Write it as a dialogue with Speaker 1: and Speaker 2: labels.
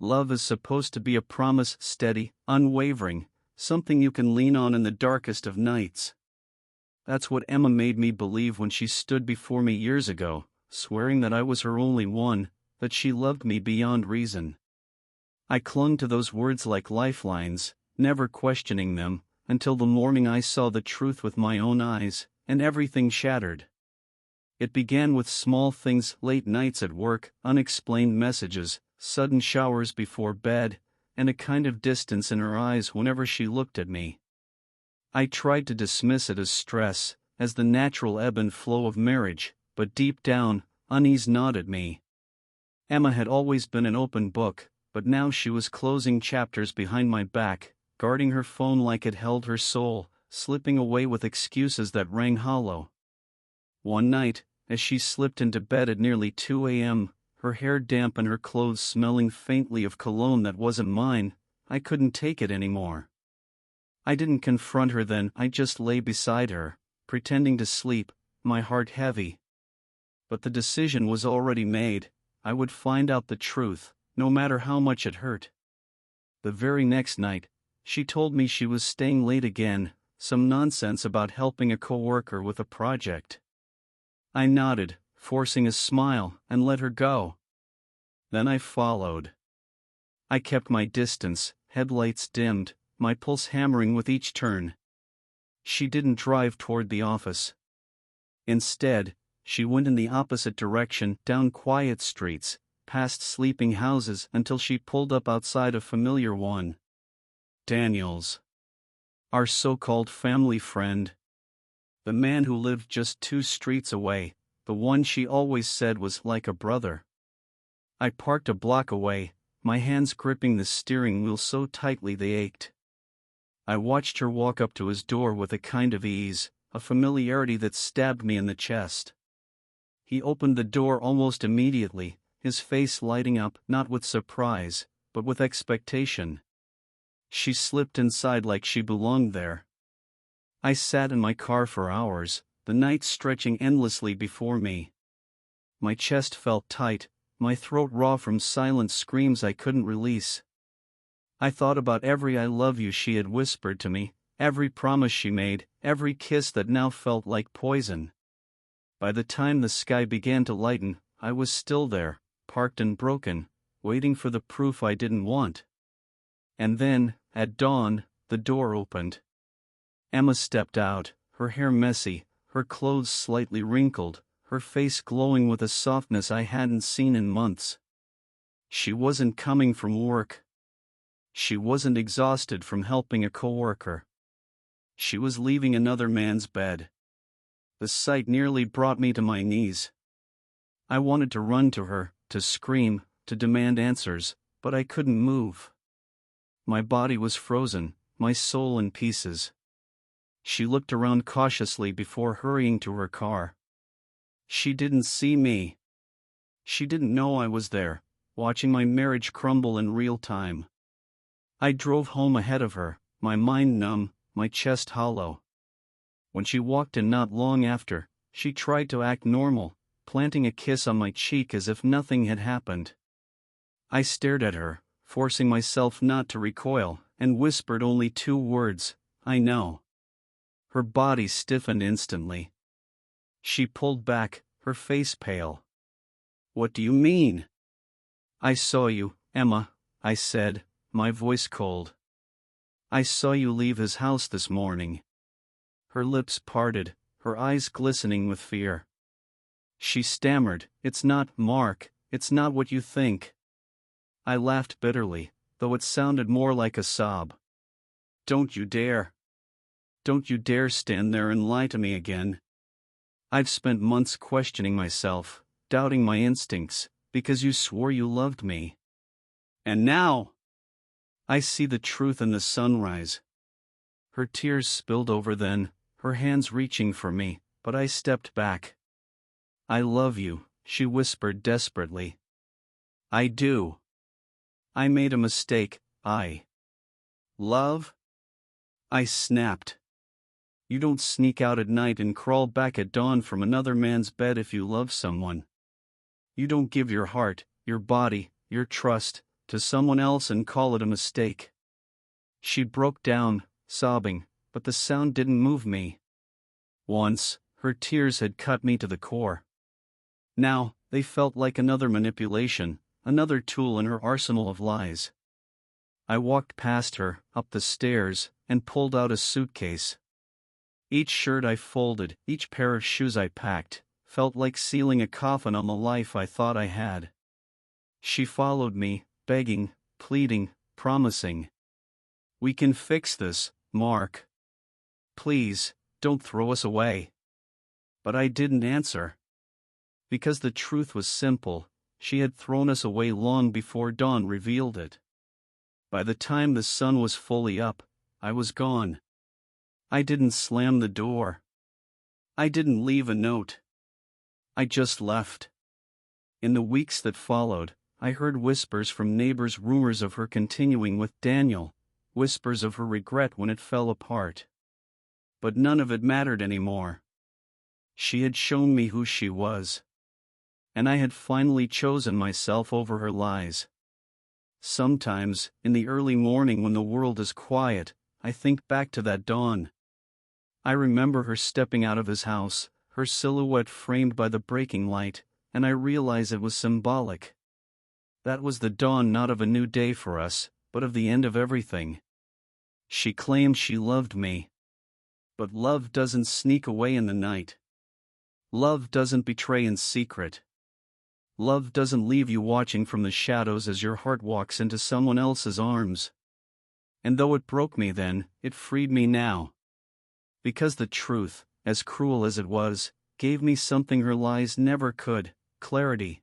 Speaker 1: Love is supposed to be a promise, steady, unwavering, something you can lean on in the darkest of nights. That's what Emma made me believe when she stood before me years ago, swearing that I was her only one, that she loved me beyond reason. I clung to those words like lifelines, never questioning them, until the morning I saw the truth with my own eyes, and everything shattered. It began with small things: late nights at work, unexplained messages, sudden showers before bed, and a kind of distance in her eyes whenever she looked at me. I tried to dismiss it as stress, as the natural ebb and flow of marriage, but deep down, unease gnawed at me. Emma had always been an open book, but now she was closing chapters behind my back, guarding her phone like it held her soul, slipping away with excuses that rang hollow. One night, as she slipped into bed at nearly 2 a.m., her hair damp and her clothes smelling faintly of cologne that wasn't mine, I couldn't take it anymore. I didn't confront her then, I just lay beside her, pretending to sleep, my heart heavy. But the decision was already made: I would find out the truth, no matter how much it hurt. The very next night, she told me she was staying late again, some nonsense about helping a coworker with a project. I nodded, forcing a smile, and let her go. Then I followed. I kept my distance, headlights dimmed, my pulse hammering with each turn. She didn't drive toward the office. Instead, she went in the opposite direction, down quiet streets, past sleeping houses, until she pulled up outside a familiar one. Daniel's. Our so-called family friend. The man who lived just 2 streets away, the one she always said was like a brother. I parked a block away, my hands gripping the steering wheel so tightly they ached. I watched her walk up to his door with a kind of ease, a familiarity that stabbed me in the chest. He opened the door almost immediately, his face lighting up, not with surprise, but with expectation. She slipped inside like she belonged there. I sat in my car for hours, the night stretching endlessly before me. My chest felt tight, my throat raw from silent screams I couldn't release. I thought about every "I love you" she had whispered to me, every promise she made, every kiss that now felt like poison. By the time the sky began to lighten, I was still there, parked and broken, waiting for the proof I didn't want. And then, at dawn, the door opened. Emma stepped out, her hair messy, her clothes slightly wrinkled, her face glowing with a softness I hadn't seen in months. She wasn't coming from work. She wasn't exhausted from helping a coworker. She was leaving another man's bed. The sight nearly brought me to my knees. I wanted to run to her, to scream, to demand answers, but I couldn't move. My body was frozen, my soul in pieces. She looked around cautiously before hurrying to her car. She didn't see me. She didn't know I was there, watching my marriage crumble in real time. I drove home ahead of her, my mind numb, my chest hollow. When she walked in not long after, she tried to act normal, planting a kiss on my cheek as if nothing had happened. I stared at her, forcing myself not to recoil, and whispered only 2 words: "I know." Her body stiffened instantly. She pulled back, her face pale. "What do you mean?" "I saw you, Emma," I said, my voice cold. "I saw you leave his house this morning." Her lips parted, her eyes glistening with fear. She stammered, "It's not, Mark, it's not what you think." I laughed bitterly, though it sounded more like a sob. "Don't you dare. Don't you dare stand there and lie to me again. I've spent months questioning myself, doubting my instincts, because you swore you loved me. And now I see the truth in the sunrise." Her tears spilled over then, her hands reaching for me, but I stepped back. "I love you," she whispered desperately. "I do. I made a mistake, Love?" I snapped. "You don't sneak out at night and crawl back at dawn from another man's bed if you love someone. You don't give your heart, your body, your trust, to someone else and call it a mistake. She broke down, sobbing, but the sound didn't move me. Once, her tears had cut me to the core. Now, they felt like another manipulation, another tool in her arsenal of lies. I walked past her, up the stairs, and pulled out a suitcase. Each shirt I folded, each pair of shoes I packed, felt like sealing a coffin on the life I thought I had. She followed me, begging, pleading, promising. "We can fix this, Mark. Please, don't throw us away." But I didn't answer. Because the truth was simple, she had thrown us away long before dawn revealed it. By the time the sun was fully up, I was gone. I didn't slam the door. I didn't leave a note. I just left. In the weeks that followed, I heard whispers from neighbors, rumors of her continuing with Daniel, whispers of her regret when it fell apart. But none of it mattered anymore. She had shown me who she was. And I had finally chosen myself over her lies. Sometimes, in the early morning when the world is quiet, I think back to that dawn. I remember her stepping out of his house, her silhouette framed by the breaking light, and I realize it was symbolic. That was the dawn not of a new day for us, but of the end of everything. She claimed she loved me. But love doesn't sneak away in the night. Love doesn't betray in secret. Love doesn't leave you watching from the shadows as your heart walks into someone else's arms. And though it broke me then, it freed me now. Because the truth, as cruel as it was, gave me something her lies never could: clarity.